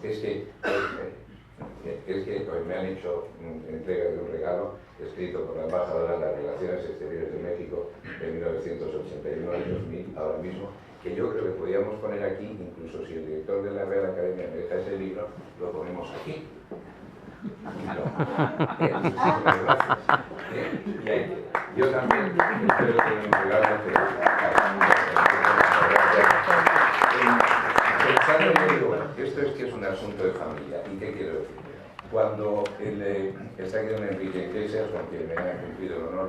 es que pues, me han hecho entrega de un regalo escrito por la embajadora de las Relaciones Exteriores de México de 1981 al 2000, ahora mismo, que yo creo que podríamos poner aquí, incluso si el director de la Real Academia me deja ese libro, lo ponemos aquí. Muchísimas gracias. Y ahí, yo también espero que me regalen pensando yo digo, bueno, esto es que es un asunto de familia. ¿Y qué quiero decir? Cuando está aquí don Enrique Iglesias, con quien me ha cumplido el honor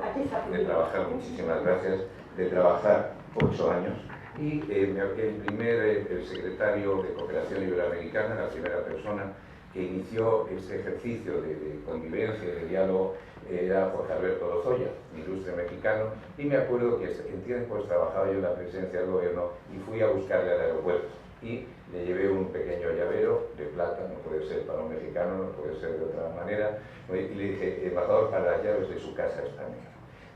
de trabajar, muchísimas gracias, de trabajar 8 años, y el primer secretario de Cooperación Iberoamericana, la primera persona que inició este ejercicio de convivencia y de diálogo, era Jorge Alberto Lozoya, ilustre mexicano, y me acuerdo que en tiempos trabajaba yo en la presidencia del gobierno y fui a buscarle al aeropuerto y le llevé un pequeño llavero de plata, no puede ser para un mexicano, no puede ser de otra manera, y le dije, embajador, para las llaves de su casa española.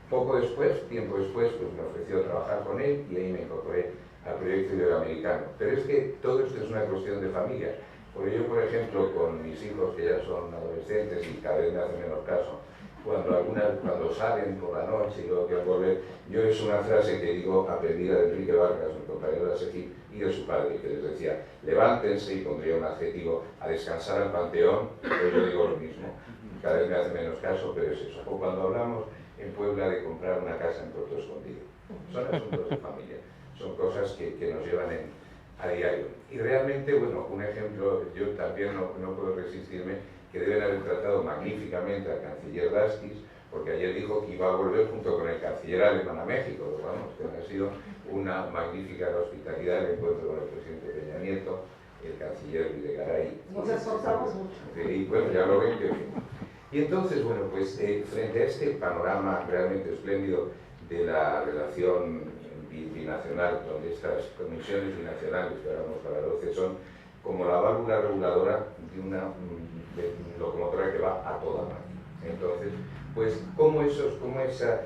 Poco después, tiempo después, pues me ofreció trabajar con él y ahí me incorporé al proyecto iberoamericano. Pero es que todo esto es una cuestión de familia. Porque yo, por ejemplo, con mis hijos, que ya son adolescentes y cada vez me hacen menos caso, cuando salen por la noche y luego quieren volver, yo es una frase que digo aprendida de Enrique Vargas, mi compañero de la SEGI, y de su padre, que les decía, levántense, y pondría un adjetivo, a descansar al panteón, pues yo digo lo mismo. Cada vez me hace menos caso, pero es eso. O cuando hablamos en Puebla de comprar una casa en Puerto Escondido. Son asuntos de familia, son cosas que nos llevan a diario. Y realmente, bueno, un ejemplo, yo también no puedo resistirme, que deben haber tratado magníficamente al canciller Dastis, porque ayer dijo que iba a volver junto con el canciller alemán a México. Vamos, que ha sido una magnífica hospitalidad el encuentro con el presidente Peña Nieto, el canciller Videgaray. Nos esforzamos mucho. Y bueno, ya lo ven que... Y entonces, bueno, pues frente a este panorama realmente espléndido de la relación binacional, donde estas comisiones binacionales que ahora vamos a hablar 12 son como la válvula reguladora de una locomotora que va a toda máquina. Entonces, pues cómo esa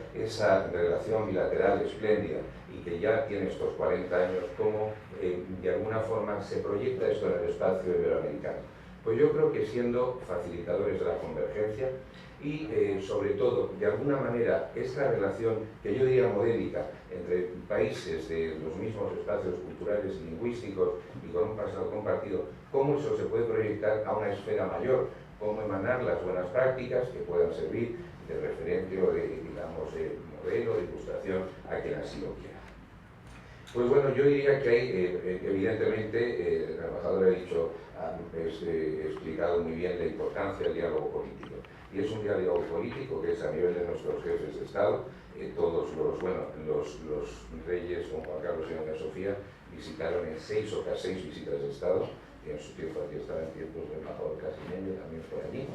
relación bilateral espléndida y que ya tiene estos 40 años, cómo de alguna forma se proyecta esto en el espacio iberoamericano. Pues yo creo que siendo facilitadores de la convergencia y sobre todo, de alguna manera, esta relación que yo diría modélica entre países de los mismos espacios culturales y lingüísticos y con un pasado compartido, cómo eso se puede proyectar a una esfera mayor, cómo emanar las buenas prácticas que puedan servir de referente o de, digamos, de modelo, de ilustración a quien así lo quiera. Pues bueno, yo diría que hay, evidentemente, el embajador ha dicho, ha explicado muy bien la importancia del diálogo político. Y es un diálogo político que es a nivel de nuestros jefes de Estado. Todos los reyes, como Juan Carlos y doña Sofía, visitaron en 6 visitas de Estado, y en su tiempo aquí estaba en tiempos del embajador Casimeño, también fue allí.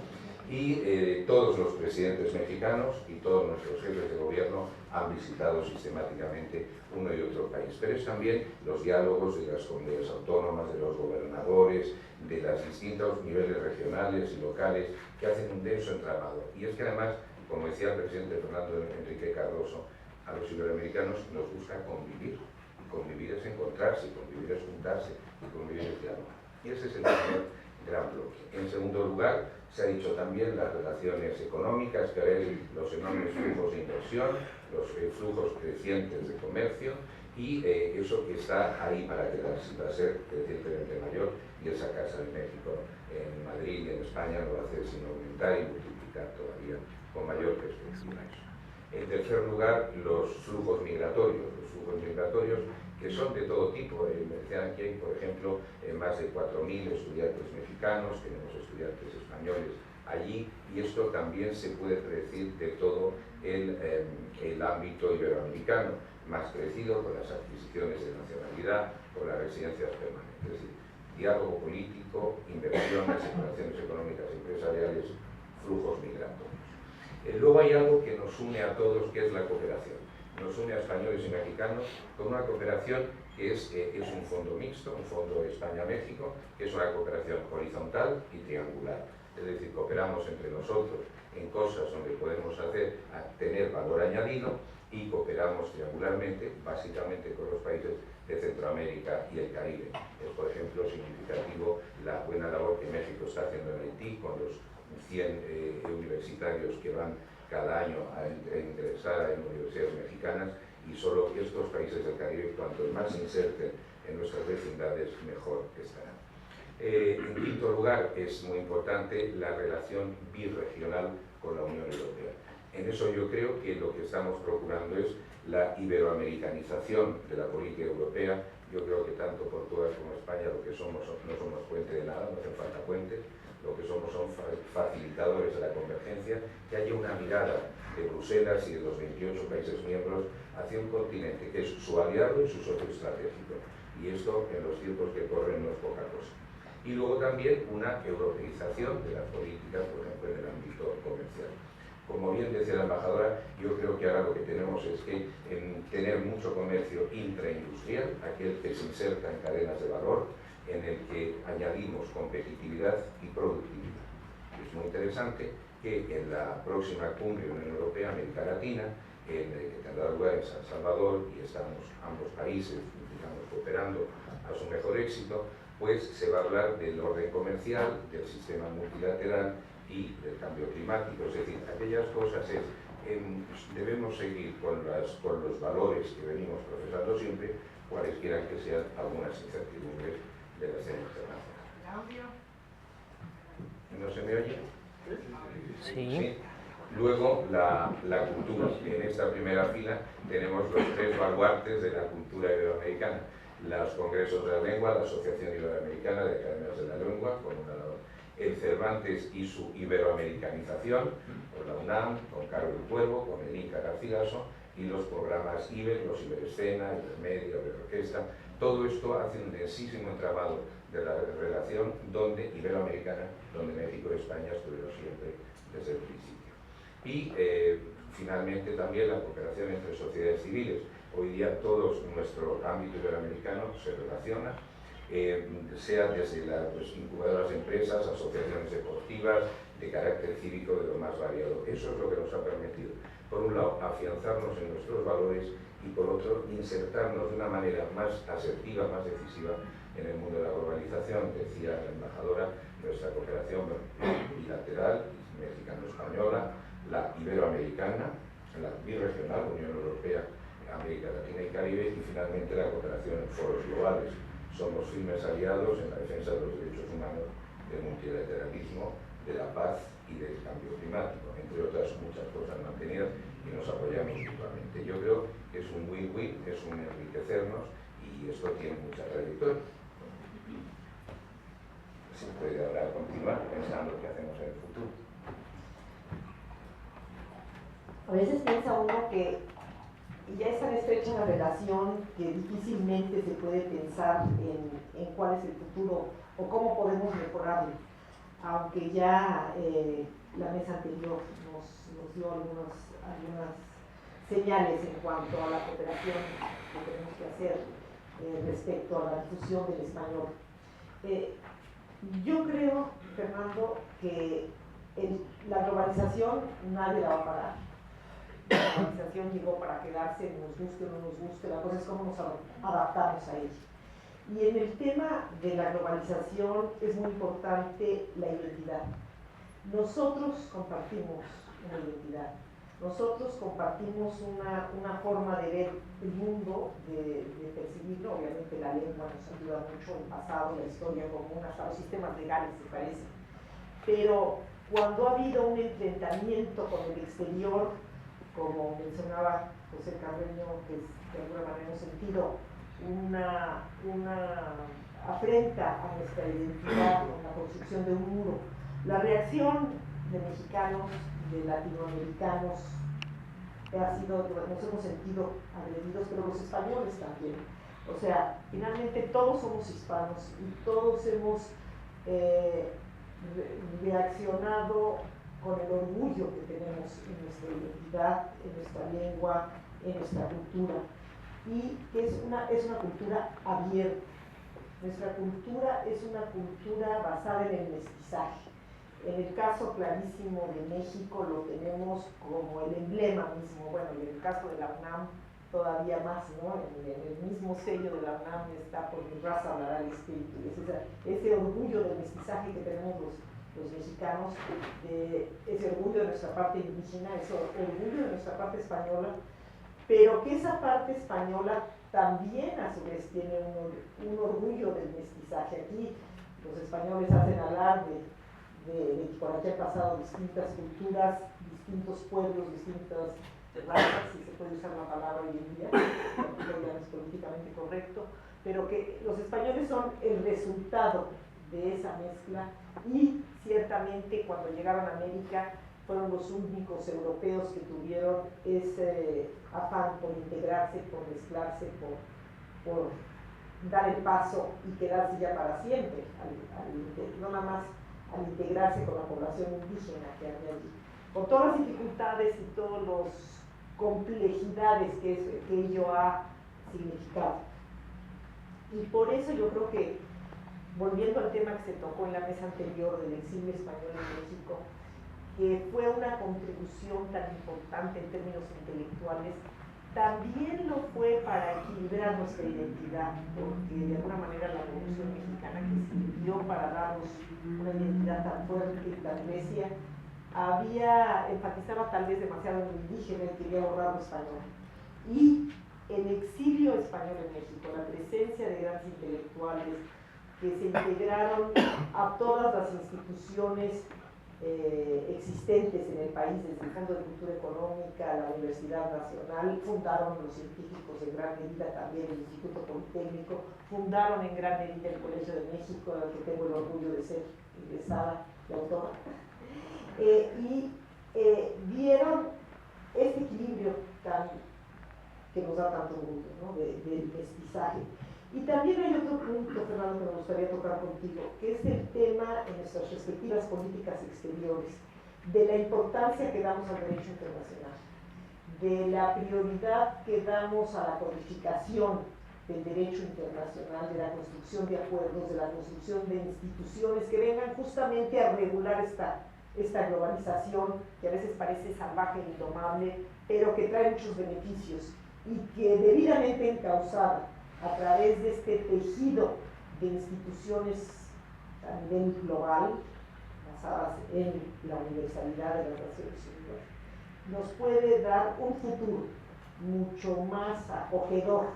Y todos los presidentes mexicanos y todos nuestros jefes de gobierno han visitado sistemáticamente uno y otro país. Pero es también los diálogos de las comunidades autónomas, de los gobernadores, de los distintos niveles regionales y locales que hacen un denso entramado. Y es que además, como decía el presidente Fernando Enrique Cardoso, a los iberoamericanos nos gusta convivir. Y convivir es encontrarse, convivir es juntarse, y convivir es dialogar. Y ese es el primer gran bloque. En segundo lugar, se ha dicho también las relaciones económicas, que hay los enormes flujos de inversión, los flujos crecientes de comercio, y eso que está ahí para quedarse, va a ser crecientemente mayor, y esa Casa de México en Madrid y en España no va a hacer sino aumentar y multiplicar todavía con mayor perspectiva eso. En tercer lugar, los flujos migratorios que son de todo tipo. Me decían aquí hay, por ejemplo, más de 4.000 estudiantes mexicanos, tenemos estudiantes españoles allí, y esto también se puede predecir de todo el ámbito iberoamericano, más crecido con las adquisiciones de nacionalidad, con las residencias permanentes. Es decir, diálogo político, inversiones, relaciones económicas y empresariales, flujos migratorios. Luego hay algo que nos une a todos, que es la cooperación. Nos une a españoles y mexicanos con una cooperación que es un fondo mixto, un fondo España-México, que es una cooperación horizontal y triangular. Es decir, cooperamos entre nosotros en cosas donde podemos tener valor añadido, y cooperamos triangularmente, básicamente con los países de Centroamérica y el Caribe. Es, por ejemplo, significativo la buena labor está haciendo en Haití con los 100 universitarios que van cada año a ingresar en universidades mexicanas, y solo estos países del Caribe, cuanto más se inserten en nuestras vecindades, mejor estarán. En quinto lugar, es muy importante la relación birregional con la Unión Europea. En eso yo creo que lo que estamos procurando es la iberoamericanización de la política europea. Yo creo que tanto Portugal como España lo que somos, no somos puente de nada, no hacen falta puentes, lo que somos son facilitadores de la convergencia, que haya una mirada de Bruselas y de los 28 países miembros hacia un continente que es su aliado y su socio estratégico. Y esto en los tiempos que corren no es poca cosa. Y luego también una europeización de las políticas, por ejemplo, en el ámbito comercial. Como bien decía la embajadora, yo creo que ahora lo que tenemos es que tener mucho comercio intraindustrial, aquel que se inserta en cadenas de valor, en el que añadimos competitividad y productividad. Es muy interesante que en la próxima cumbre Unión Europea-América Latina, que tendrá lugar en San Salvador, y estamos ambos países, digamos, cooperando a su mejor éxito, pues se va a hablar del orden comercial, del sistema multilateral y del cambio climático. Es decir, aquellas cosas debemos seguir con los valores que venimos profesando siempre, cualesquiera que sean algunas incertidumbres de la escena internacional. ¿No se me oye? Sí. Luego, la cultura. En esta primera fila tenemos los tres baluartes de la cultura iberoamericana: los congresos de la lengua, la Asociación Iberoamericana de Academias de la Lengua, con una labor, el Cervantes y su iberoamericanización, con la UNAM, con Carlos Cuervo, con el Inca Garcilaso, y los programas IBER, los Iberescena, Ibermedia, Iberorquesta. Todo esto hace un densísimo entramado de la relación iberoamericana, donde México y España estuvieron siempre desde el principio. Y finalmente también la cooperación entre sociedades civiles. Hoy día todo nuestro ámbito iberoamericano se relaciona, sea desde las incubadoras de empresas, asociaciones deportivas, de carácter cívico, de lo más variado. Eso es lo que nos ha permitido, por un lado, afianzarnos en nuestros valores, y por otro, insertarnos de una manera más asertiva, más decisiva en el mundo de la globalización. Decía la embajadora, nuestra cooperación bilateral, mexicano-española, la iberoamericana, la birregional, Unión Europea, América Latina y Caribe, y finalmente la cooperación en foros globales. Somos firmes aliados en la defensa de los derechos humanos, del multilateralismo, de la paz y del cambio climático, entre otras muchas cosas mantenidas, y nos apoyamos mutuamente. Yo creo que es un win-win, es un enriquecernos, y esto tiene mucha trayectoria. Se puede ahora continuar pensando qué hacemos en el futuro. A veces piensa uno que ya es tan estrecha la relación que difícilmente se puede pensar en cuál es el futuro o cómo podemos mejorarlo, aunque ya la mesa anterior nos dio algunas señales en cuanto a la cooperación que tenemos que hacer respecto a la difusión del español. Yo creo, Fernando, que la globalización nadie la va a parar. La globalización llegó para quedarse, nos guste o no nos guste, la cosa es cómo nos adaptamos a ella. Y en el tema de la globalización es muy importante la identidad. Nosotros compartimos una identidad, nosotros compartimos una forma de ver el mundo, de percibirlo. Obviamente la lengua nos ayuda mucho, el pasado, la historia común, hasta los sistemas legales se parecen. Pero cuando ha habido un enfrentamiento con el exterior, como mencionaba José Carreño, que de alguna manera hemos sentido una afrenta a nuestra identidad con la construcción de un muro, la reacción de mexicanos, de latinoamericanos, ha sido, nos hemos sentido agredidos, pero los españoles también. O sea, finalmente todos somos hispanos y todos hemos reaccionado con el orgullo que tenemos en nuestra identidad, en nuestra lengua, en nuestra cultura, y que es una cultura abierta. Nuestra cultura es una cultura basada en el mestizaje. En el caso clarísimo de México lo tenemos como el emblema mismo. Bueno, y en el caso de la UNAM todavía más, ¿no? En el mismo sello de la UNAM está por mi raza hablará el espíritu. Es ese orgullo del mestizaje que tenemos los mexicanos, ese orgullo de nuestra parte indígena, ese orgullo de nuestra parte española, pero que esa parte española también a su vez tiene un orgullo del mestizaje. Aquí los españoles hacen alarde de que por aquí han pasado distintas culturas, distintos pueblos, distintas razas, si se puede usar la palabra hoy en día, ya es políticamente correcto, pero que los españoles son el resultado de esa mezcla y ciertamente cuando llegaron a América fueron los únicos europeos que tuvieron ese afán por integrarse, por mezclarse, por dar el paso y quedarse ya para siempre, no nada más al integrarse con la población indígena que había allí. Por todas las dificultades y todas las complejidades que ello ha significado. Y por eso yo creo que, volviendo al tema que se tocó en la mesa anterior del exilio español en México, que fue una contribución tan importante en términos intelectuales, también lo fue para equilibrar nuestra identidad, porque de alguna manera la Revolución Mexicana, que sirvió para darnos una identidad tan fuerte y tan necia, enfatizaba tal vez demasiado en lo indígena y quería borrar lo español. Y el exilio español en México, la presencia de grandes intelectuales que se integraron a todas las instituciones existentes en el país, desde el Fondo de Cultura Económica, la Universidad Nacional, fundaron los científicos en gran medida también el Instituto Politécnico, fundaron en gran medida el Colegio de México, al que tengo el orgullo de ser ingresada y autora, vieron este equilibrio que nos da tanto gusto, ¿no? del mestizaje. Y también hay otro punto, Fernando, que me gustaría tocar contigo, que es el tema en nuestras respectivas políticas exteriores, de la importancia que damos al derecho internacional, de la prioridad que damos a la codificación del derecho internacional, de la construcción de acuerdos, de la construcción de instituciones que vengan justamente a regular esta globalización, que a veces parece salvaje e indomable, pero que trae muchos beneficios y que debidamente encauzada a través de este tejido de instituciones a nivel global, basadas en la universalidad de las Naciones Unidas, nos puede dar un futuro mucho más acogedor,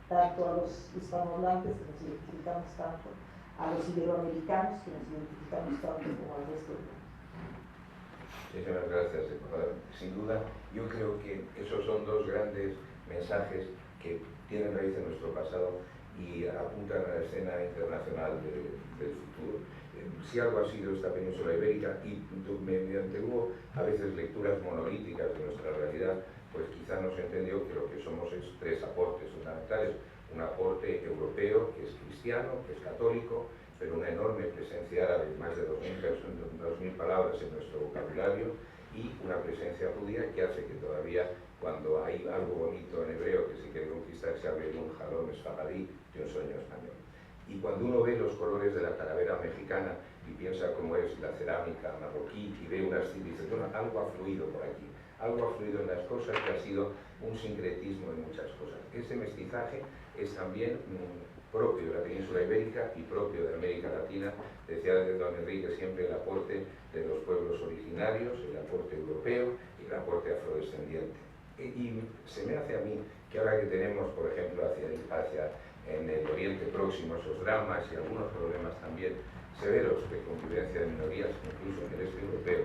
tanto a los hispanohablantes, que nos identificamos tanto, a los iberoamericanos, que nos identificamos tanto, como al resto del mundo. Muchísimas gracias. Sin duda, yo creo que esos son dos grandes mensajes que tienen raíz en nuestro pasado y apuntan a la escena internacional del futuro. Si algo ha sido esta península ibérica, y mediante hubo a veces lecturas monolíticas de nuestra realidad, pues quizá no se entendió que lo que somos es tres aportes fundamentales. Un aporte europeo, que es cristiano, que es católico, pero una enorme presencia árabe, más de 2.000 palabras en nuestro vocabulario, y una presencia judía que hace que todavía, cuando hay algo bonito en hebreo que se quiere conquistar, se hable de un jalom esfaradí, de un sueño español. Y cuando uno ve los colores de la calavera mexicana y piensa cómo es la cerámica marroquí y ve unas civilizaciones, algo ha fluido por aquí, algo ha fluido en las cosas que ha sido un sincretismo en muchas cosas. Ese mestizaje es también propio de la península ibérica y propio de América Latina. Decía don Enrique siempre el aporte de los pueblos originarios, el aporte europeo y el aporte afrodescendiente. Y se me hace a mí que ahora que tenemos, por ejemplo, hacia en el Oriente Próximo esos dramas y algunos problemas también severos de convivencia de minorías, incluso en el este europeo,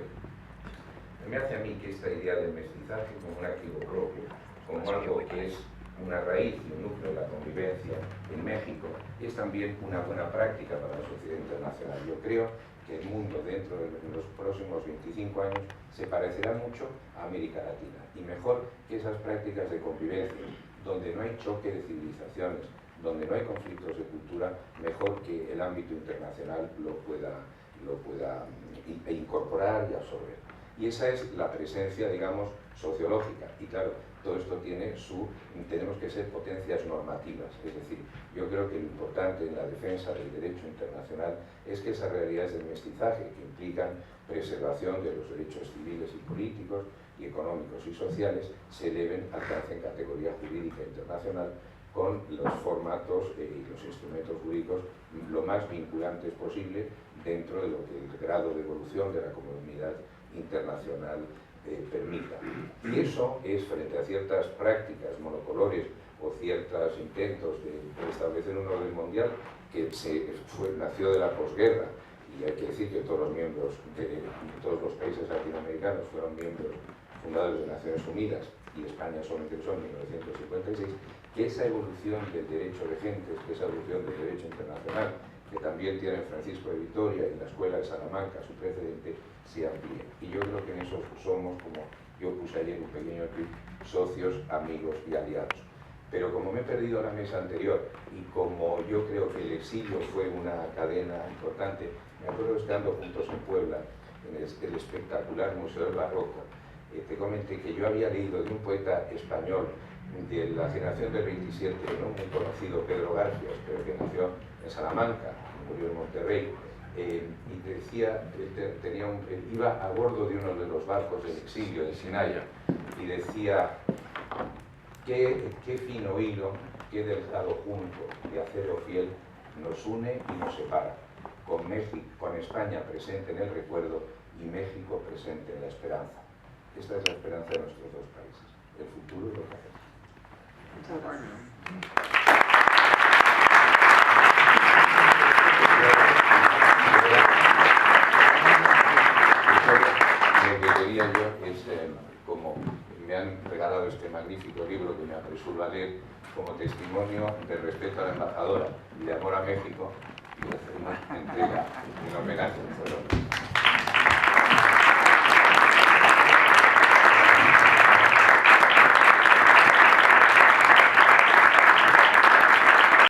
me hace a mí que esta idea del mestizaje como un activo propio, como algo que es una raíz y un núcleo de la convivencia en México, es también una buena práctica para la sociedad internacional. Yo creo que el mundo dentro de los próximos 25 años se parecerá mucho a América Latina, y mejor que esas prácticas de convivencia, donde no hay choque de civilizaciones, donde no hay conflictos de cultura, mejor que el ámbito internacional lo pueda incorporar y absorber. Y esa es la presencia, digamos, sociológica. Y claro, todo esto tenemos que ser potencias normativas. Es decir, yo creo que lo importante en la defensa del derecho internacional es que esas realidades del mestizaje, que implican preservación de los derechos civiles y políticos, y económicos y sociales se eleven, alcancen categoría jurídica internacional con los formatos y los instrumentos jurídicos lo más vinculantes posible dentro de lo que el grado de evolución de la comunidad internacional permita. Y eso es, frente a ciertas prácticas monocolores o ciertos intentos de establecer un orden mundial que nació de la posguerra, y hay que decir que todos los miembros de todos los países latinoamericanos fueron miembros fundadores de Naciones Unidas, y España solamente son en 1956, que esa evolución del derecho de gentes, que esa evolución del derecho internacional, que también tiene Francisco de Vitoria y la Escuela de Salamanca, su precedente, se amplíe. Y yo creo que en eso somos, como yo puse ayer un pequeño tweet, socios, amigos y aliados. Pero como me he perdido la mesa anterior y como yo creo que el exilio fue una cadena importante, me acuerdo estando juntos en Puebla, en el espectacular Museo del Barroco, te comenté que yo había leído de un poeta español de la generación del 27, no muy conocido, Pedro García, pero que nació en Salamanca, murió en Monterrey, y decía, iba a bordo de uno de los barcos del exilio de Sinaya, y decía: qué fino hilo, qué delgado junco de acero fiel nos une y nos separa, con España presente en el recuerdo y México presente en la esperanza. Esta es la esperanza de nuestros dos países. El futuro es lo que hacemos. Muchas gracias. Lo que quería yo es, como me han regalado este magnífico libro que me apresuro a leer, como testimonio de respeto a la embajadora y de amor a México, y hacer una entrega en homenaje.